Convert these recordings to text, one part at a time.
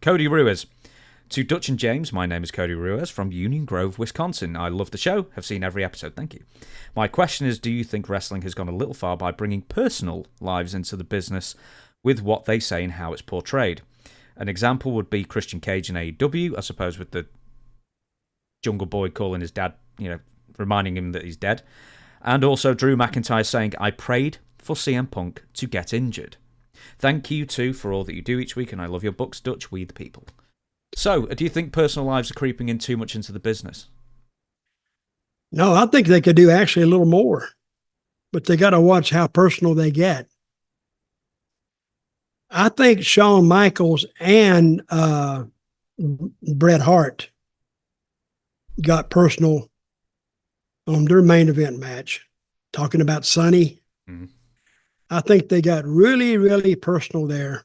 Cody Ruiz. To Dutch and James, my name is Cody Ruiz from Union Grove, Wisconsin. I love the show, have seen every episode, thank you. My question is, do you think wrestling has gone a little far by bringing personal lives into the business with what they say and how it's portrayed? An example would be Christian Cage in AEW, I suppose, with the Jungle Boy calling his dad, reminding him that he's dead. And also Drew McIntyre saying, I prayed for CM Punk to get injured. Thank you, too, for all that you do each week, and I love your books, Dutch, We the People. So, do you think personal lives are creeping in too much into the business? No, I think they could do actually a little more, but they got to watch how personal they get. I think Shawn Michaels and Bret Hart got personal on their main event match, talking about Sonny. Mm-hmm. I think they got really, really personal there.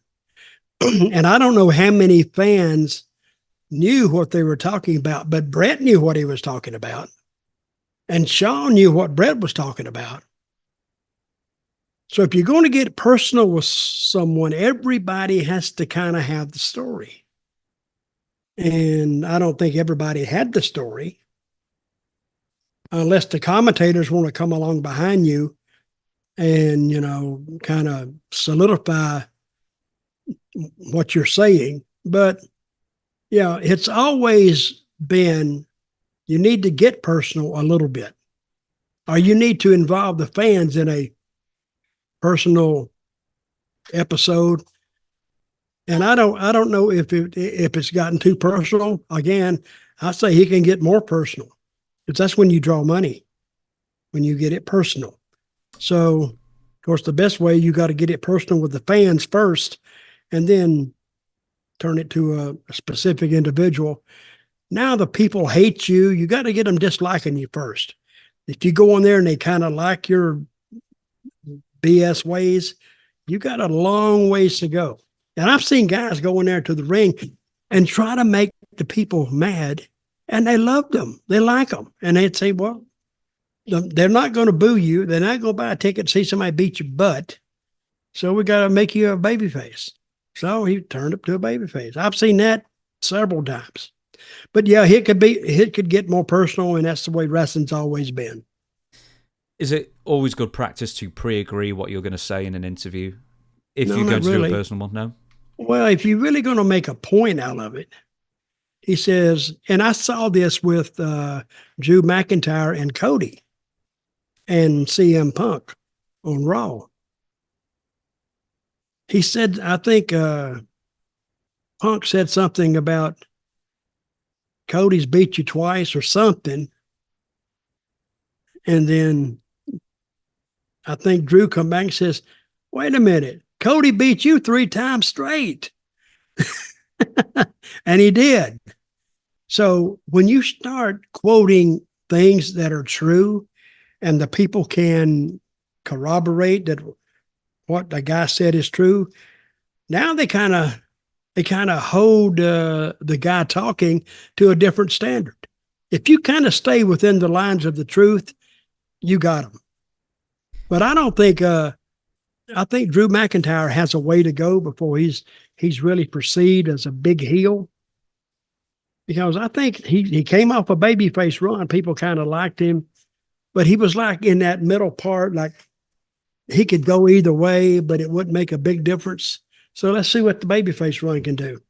And I don't know how many fans knew what they were talking about, but Bret knew what he was talking about. And Shawn knew what Bret was talking about. So if you're going to get personal with someone, everybody has to kind of have the story. And I don't think everybody had the story, unless the commentators want to come along behind you and, kind of solidify what you're saying. But yeah, it's always been, you need to get personal a little bit, or you need to involve the fans in a personal episode. And I don't know if it's gotten too personal. Again, I say he can get more personal, because that's when you draw money, when you get it personal. So, of course, the best way, you got to get it personal with the fans first, and then turn it to a specific individual. Now the people hate you. You got to get them disliking you first. If you go in there and they kind of like your BS ways, you got a long ways to go. And I've seen guys go in there to the ring and try to make the people mad, and they love them. They like them. And they'd say, well, they're not going to boo you. They're not going to buy a ticket to see somebody beat your butt. So we got to make you a babyface. So he turned up to a babyface. I've seen that several times. But yeah, it could get more personal, and that's the way wrestling's always been. Is it always good practice to pre-agree what you're going to say in an interview? If you're going to do a personal one, no? Well, if you're really going to make a point out of it, he says, and I saw this with Drew McIntyre and Cody and CM Punk on Raw. He said, I think Punk said something about Cody's beat you twice or something. And then I think Drew come back and says, wait a minute, Cody beat you 3 times straight. And he did. So when you start quoting things that are true and the people can corroborate that what the guy said is true, now they kind of hold the guy talking to a different standard. If you kind of stay within the lines of the truth, you got him. But I don't think I think Drew McIntyre has a way to go before he's really perceived as a big heel. Because I think he came off a babyface run. People kind of liked him, but he was like in that middle part, like he could go either way, but it wouldn't make a big difference. So let's see what the babyface run can do.